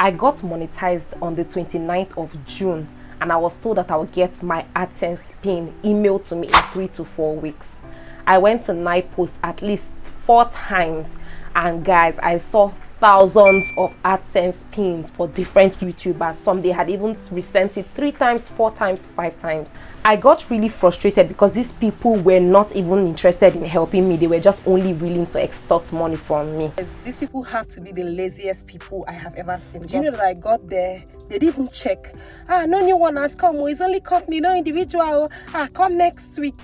I got monetized on the 29th of June, and I was told that I would get my AdSense pin emailed to me in 3 to 4 weeks. I went to NIPOST at least 4 times, and guys, I saw thousands of AdSense pins for different YouTubers. Some they had even resent it 3 times, 4 times, 5 times. I got really frustrated because these people were not even interested in helping me. They were just only willing to extort money from me. These people have to be the laziest people I have ever seen. Do you know that I got there? They didn't even check. No new one has come. It's only company, no individual. Come next week.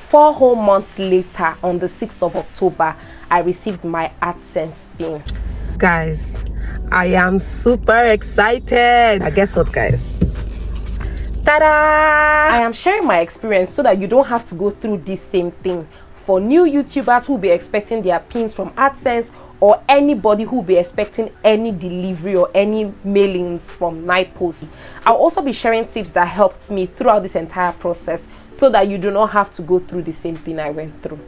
4 whole months later, on the 6th of October, I received my AdSense pin. Guys, I am super excited. Guess what, guys? Ta-da! I am sharing my experience so that you don't have to go through this same thing. For new YouTubers who will be expecting their pins from AdSense, or anybody who will be expecting any delivery or any mailings from NIPOST. I'll also be sharing tips that helped me throughout this entire process so that you do not have to go through the same thing I went through.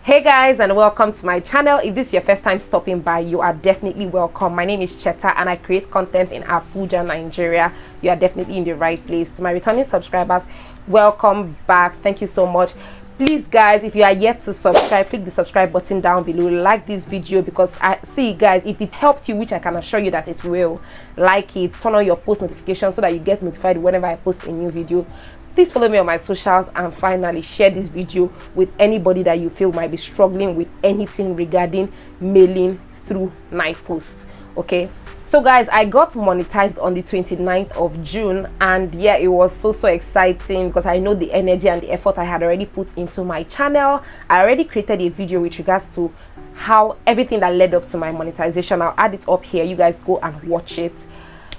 Hey guys, and welcome to my channel. If this is your first time stopping by, you are definitely welcome. My name is Cheta and I create content in Abuja, Nigeria. You are definitely in the right place. To my returning subscribers, welcome back. Thank you so much. Please guys, if you are yet to subscribe, click the subscribe button down below. Like this video, because I see guys, if it helps you, which I can assure you that it will, like it, turn on your post notifications so that you get notified whenever I post a new video. Please follow me on my socials, and finally share this video with anybody that you feel might be struggling with anything regarding mailing through NIPOST. Okay, so guys, I got monetized on the 29th of June, and yeah, it was so exciting because I know the energy and the effort I had already put into my channel. I already created a video with regards to how everything that led up to my monetization. I'll add it up here, you guys go and watch it.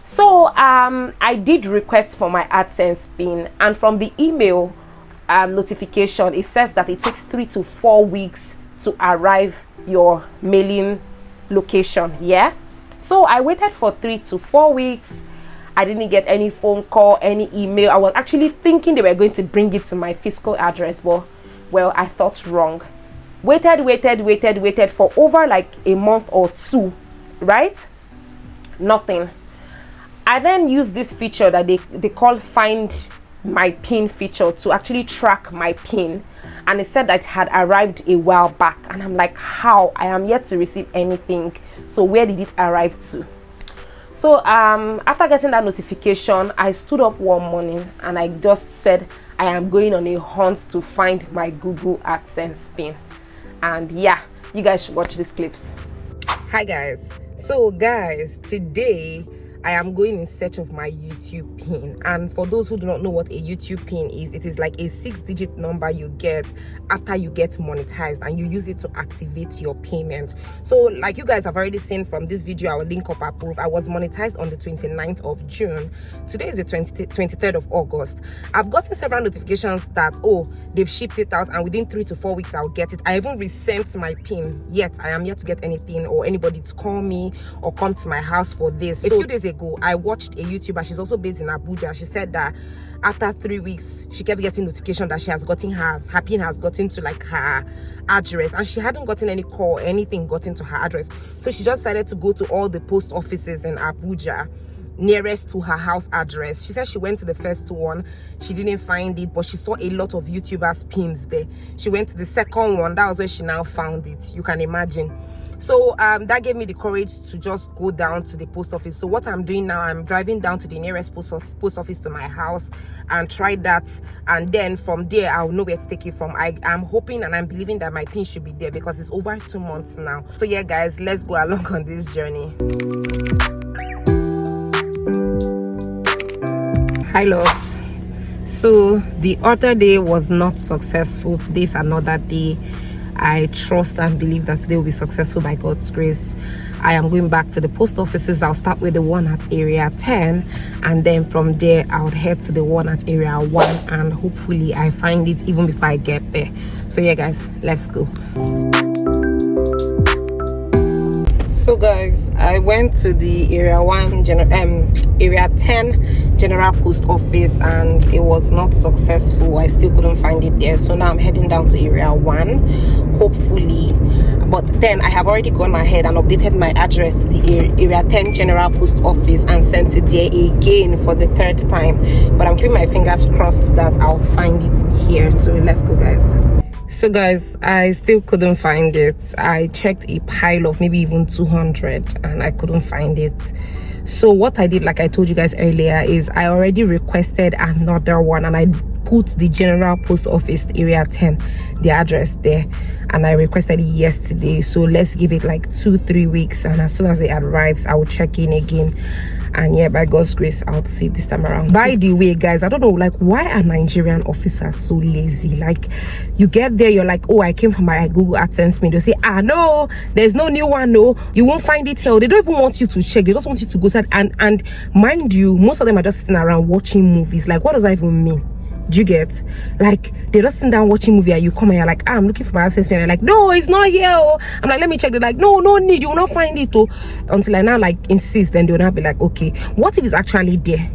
So I did request for my AdSense pin, and from the email notification, it says that it takes 3 to 4 weeks to arrive your mailing location. Yeah, so I waited for 3 to 4 weeks. I didn't get any phone call, any email. I was actually thinking they were going to bring it to my physical address, but well, I thought wrong. Waited for over like a month or 2, right? Nothing. I then used this feature that they call Find My Pin feature to actually track my pin, and it said that it had arrived a while back, and I'm like, how? I am yet to receive anything. So where did it arrive to? So after getting that notification, I stood up one morning and I just said I am going on a hunt to find my Google Adsense pin. And yeah, you guys should watch these clips. Hi guys, so guys, today I am going in search of my YouTube pin. And for those who do not know what a YouTube pin is, it is like a 6-digit number you get after you get monetized, and you use it to activate your payment. So like you guys have already seen from this video, I will link up above, I was monetized on the 29th of June. Today is the 23rd of August. I've gotten several notifications that, oh, they've shipped it out and within 3 to 4 weeks I'll get it. I even resent my pin, yet I am yet to get anything or anybody to call me or come to my house for this. A few days ago, I watched a YouTuber, she's also based in Abuja. She said that after 3 weeks she kept getting notification that she has gotten her pin has gotten to like her address, and she hadn't gotten any call or anything gotten to her address. So she just decided to go to all the post offices in Abuja nearest to her house address. She said she went to the first one, she didn't find it, but she saw a lot of YouTubers pins there. She went to the second one, that was where she now found it. You can imagine. So that gave me the courage to just go down to the post office. So what I'm doing now, I'm driving down to the nearest post office to my house and try that, and then from there I'll know where to take it from. I'm hoping and I'm believing that my pin should be there because it's over 2 months now. So yeah guys, let's go along on this journey. Hi loves. So the other day was not successful. Today's another day. I trust and believe that they will be successful by God's grace. I am going back to the post offices. I'll start with the one at area 10, and then from there I'll head to the one at area 1, and hopefully I find it even before I get there. So yeah guys, let's go. So guys, I went to the area 10 general post office, and it was not successful. I still couldn't find it there, so now I'm heading down to area 1, hopefully. But then I have already gone ahead and updated my address to the area 10 general post office and sent it there again for the 3rd time. But I'm keeping my fingers crossed that I'll find it here. So let's go guys. So guys, I still couldn't find it. I checked a pile of maybe even 200 and I couldn't find it. So what I did, like I told you guys earlier, is I already requested another one, and I put the general post office area 10, the address there, and I requested it yesterday. So let's give it like 2-3 weeks, and as soon as it arrives I will check in again. And yeah, by God's grace, I'll see this time around. By the way guys, I don't know, like, why are Nigerian officers so lazy? Like, you get there, you're like, oh, I came from my Google Adsense Pin. They'll say, no, there's no new one. No, you won't find it here. They don't even want you to check. They just want you to go side. And mind you, most of them are just sitting around watching movies. Like, what does that even mean? Do you get? Like, they're just sitting down watching movie, and you come and you're like, I'm looking for my Adsense Pin. They're like, no, it's not here. Oh. I'm like, let me check. They're like, no need, you will not find it. Oh. Until I now like insist, then they'll now be like, okay, what if it's actually there?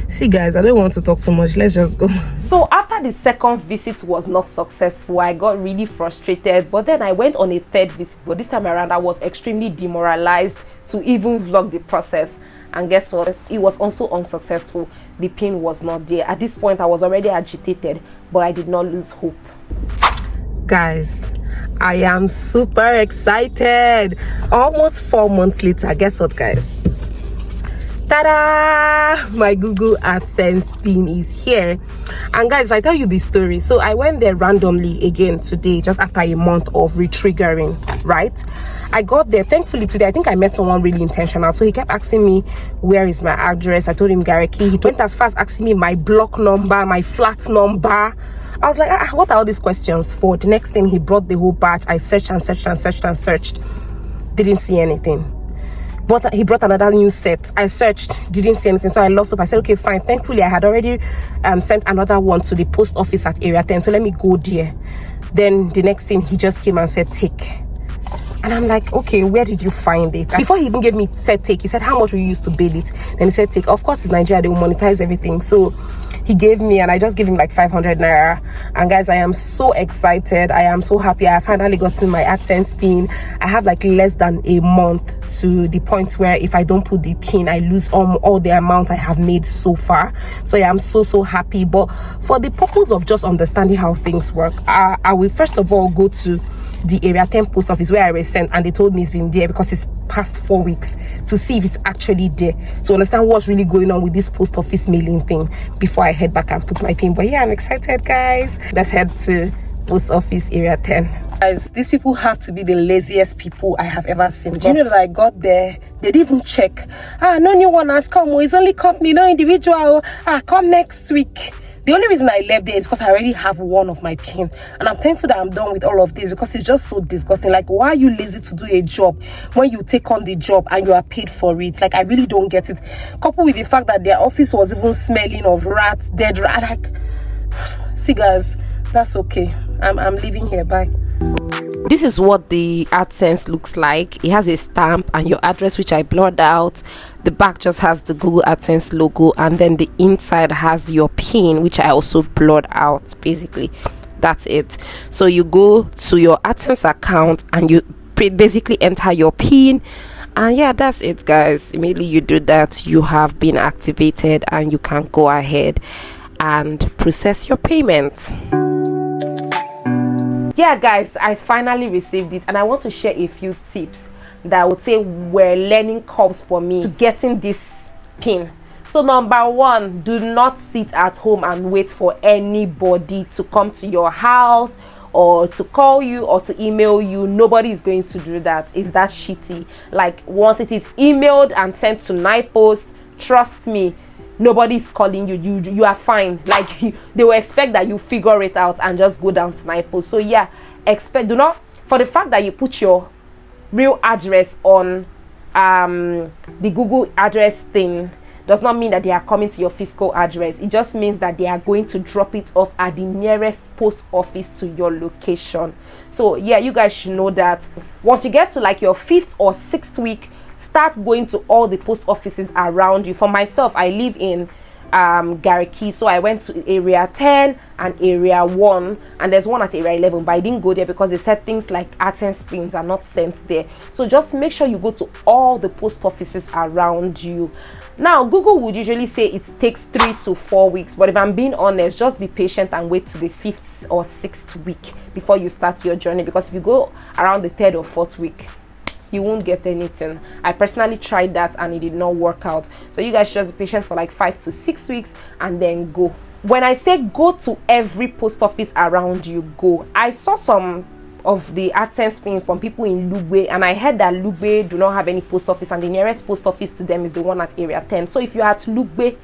See guys, I don't want to talk too much. Let's just go. So after the 2nd visit was not successful, I got really frustrated. But then I went on a 3rd visit, but this time around I was extremely demoralized to even vlog the process. And guess what? It was also unsuccessful. The pin was not there. At this point I was already agitated, but I did not lose hope. Guys, I am super excited. Almost 4 months later, guess what guys? Ta-da! My Google Adsense Pin is here. And guys, if I tell you this story, so I went there randomly again today, just after a month of retriggering, right? I got there, thankfully today, I think I met someone really intentional. So he kept asking me, where is my address? I told him Gareki. He went as far as asking me my block number, my flat number. I was like, what are all these questions for? The next thing, he brought the whole batch. I searched and searched and searched and searched. Didn't see anything. But he brought another new set. I searched, didn't see anything, so I lost hope. I said, okay, fine. Thankfully, I had already sent another one to the post office at area 10, so let me go there. Then the next thing, he just came and said, take. And I'm like, okay, where did you find it? Before he even gave me said take, he said, how much will you use to bail it? Then he said take. Of course, it's Nigeria, they will monetize everything. So he gave me, and I just gave him like 500 naira. And guys, I am so excited. I am so happy. I finally gotten my Adsense Pin. I have like less than a month to the point where if I don't put the pin, I lose all the amount I have made so far. So yeah, I'm so happy. But for the purpose of just understanding how things work, I will first of all go to the area 10 post office where I was sent, and they told me it's been there because it's past 4 weeks, to see if it's actually there, to understand what's really going on with this post office mailing thing before I head back and put my pin. But yeah, I'm excited guys. Let's head to post office area 10. Guys, these people have to be the laziest people I have ever seen. Do you know that I got there, they didn't even check. No new one has come. It's only company, no individual. Come next week. The only reason I left there is because I already have one of my pin, and I'm thankful that I'm done with all of this, because it's just so disgusting. Like, why are you lazy to do a job when you take on the job and you are paid for it? Like, I really don't get it. Coupled with the fact that their office was even smelling of rats, dead rat. Like, see guys, that's okay. I'm leaving here. Bye. This is what the AdSense looks like. It has a stamp and your address, which I blurred out. The back just has the Google AdSense logo, and then the inside has your pin, which I also blurred out. Basically, that's it. So you go to your AdSense account and you basically enter your pin, and yeah, that's it guys. Immediately you do that, you have been activated and you can go ahead and process your payments. Yeah guys, I finally received it, and I want to share a few tips that I would say were learning curves for me to getting this pin. So number one, do not sit at home and wait for anybody to come to your house or to call you or to email you. Nobody is going to do that. It's that shitty. Like, once it is emailed and sent to NIPOST, trust me, nobody's calling you. You are fine. Like, they will expect that you figure it out and just go down to NIPOST. So yeah, do not, for the fact that you put your real address on the Google address thing does not mean that they are coming to your physical address. It just means that they are going to drop it off at the nearest post office to your location. So yeah, you guys should know that once you get to like your 5th or 6th week, start going to all the post offices around you. For myself, I live in Gariki, so I went to area 10 and area 1, and there's one at area 11, but I didn't go there because they said things like Adsense pins are not sent there. So just make sure you go to all the post offices around you. Now, Google would usually say it takes 3 to 4 weeks, but if I'm being honest, just be patient and wait to the 5th or 6th week before you start your journey, because if you go around the 3rd or 4th week, you won't get anything. I personally tried that and it did not work out. So you guys should just be patient for like 5 to 6 weeks and then go. When I say go to every post office around you, go. I saw some of the Adsense pin from people in Lugbe, and I heard that Lugbe do not have any post office and the nearest post office to them is the one at area 10. So if you're at Lugbe,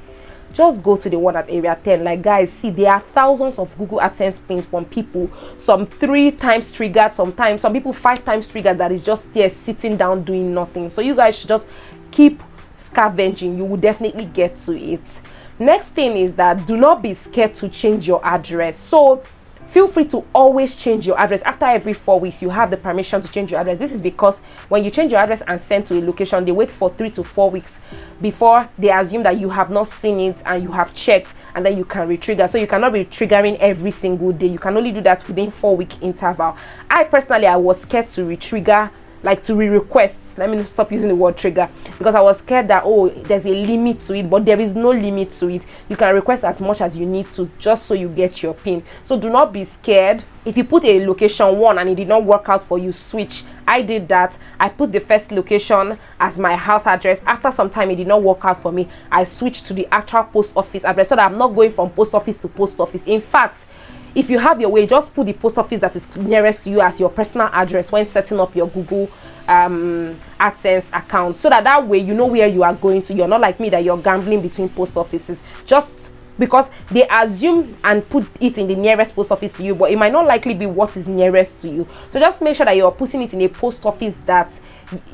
just go to the one at area 10. Like, guys, see, there are thousands of Google Adsense pins from people, some 3 times triggered, sometimes some people 5 times triggered, that is just there sitting down doing nothing. So you guys should just keep scavenging. You will definitely get to it. Next thing is that do not be scared to change your address. So feel free to always change your address. After every 4 weeks, you have the permission to change your address. This is because when you change your address and send to a location, they wait for 3 to 4 weeks before they assume that you have not seen it and you have checked, and then you can retrigger. So you cannot be triggering every single day. You can only do that within 4-week interval. I personally, I was scared to retrigger, like to re-request. Let me stop using the word trigger, because I was scared that, oh, there's a limit to it, but there is no limit to it. You can request as much as you need to, just so you get your pin. So do not be scared. If you put a location 1 and it did not work out for you, switch. I did that. I put the first location as my house address. After some time, it did not work out for me. I switched to the actual post office address so that I'm not going from post office to post office. In fact, if you have your way, just put the post office that is nearest to you as your personal address when setting up your Google AdSense account, so that way you know where you are going to. You're not like me that you're gambling between post offices just because they assume and put it in the nearest post office to you, but it might not likely be what is nearest to you. So just make sure that you're putting it in a post office that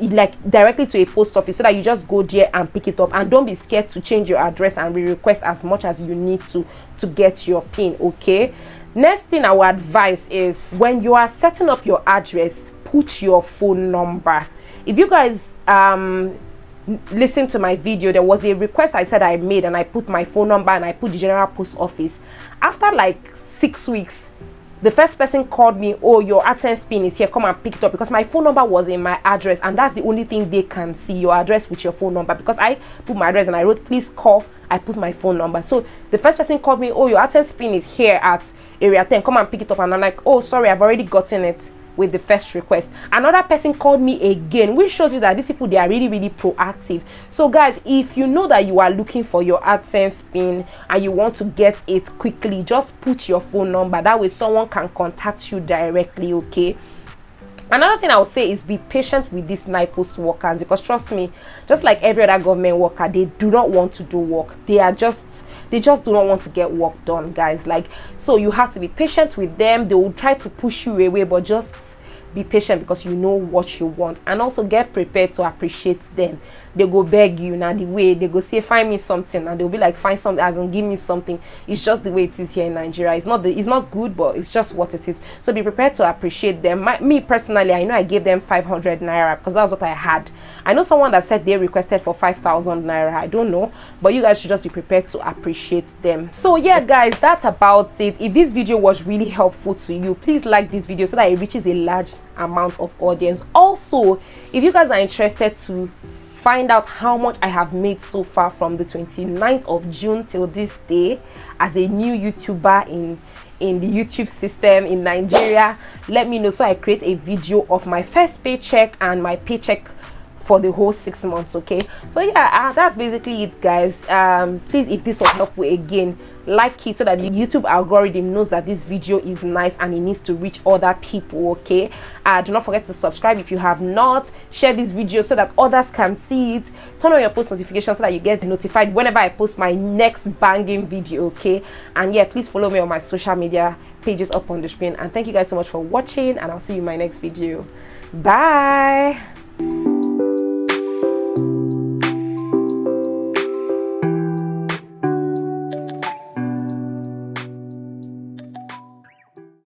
like directly to a post office, so that you just go there and pick it up, and don't be scared to change your address and re-request as much as you need to get your pin. Okay, next thing I would advise is when you are setting up your address, put your phone number. If you guys listen to my video, there was a request I said I made, and I put my phone number and I put the general post office. After like 6 weeks, the first person called me, oh, your AdSense pin is here, come and pick it up, because my phone number was in my address, and that's the only thing they can see, your address with your phone number. Because I put my address and I wrote please call, I put my phone number. So the first person called me, oh, your AdSense pin is here at area 10, come and pick it up. And I'm like, oh, sorry, I've already gotten it with the first request. Another person called me again, which shows you that these people, they are really proactive. So guys, if you know that you are looking for your AdSense pin and you want to get it quickly, just put your phone number. That way someone can contact you directly. Okay, another thing I would say is be patient with these NIPOST workers, because trust me, just like every other government worker, they do not want to do work. They just do not want to get work done, guys. Like, so you have to be patient with them. They will try to push you away, but just be patient, because you know what you want. And also get prepared to appreciate them. They go beg you now, the way they go say find me something, and they'll be like find something as in give me something. It's just the way it is here in Nigeria. It's not good, but it's just what it is. So be prepared to appreciate them. Me personally, I know I gave them 500 naira because that's what I had. I know someone that said they requested for 5,000 naira. I don't know, but you guys should just be prepared to appreciate them. So yeah, guys, that's about it. If this video was really helpful to you, please like this video so that it reaches a large amount of audience. Also, if you guys are interested to find out how much I have made so far from the 29th of June till this day as a new YouTuber in the YouTube system in Nigeria, let me know, so I create a video of my first paycheck and my paycheck for the whole 6 months. Okay, so yeah, that's basically it, guys. Please, if this was helpful, again, like it so that the YouTube algorithm knows that this video is nice and it needs to reach other people. Okay, do not forget to subscribe if you have not. Share this video so that others can see it. Turn on your post notifications so that you get notified whenever I post my next banging video. Okay, and yeah, please follow me on my social media pages up on the screen. And thank you guys so much for watching, and I'll see you in my next video. Bye.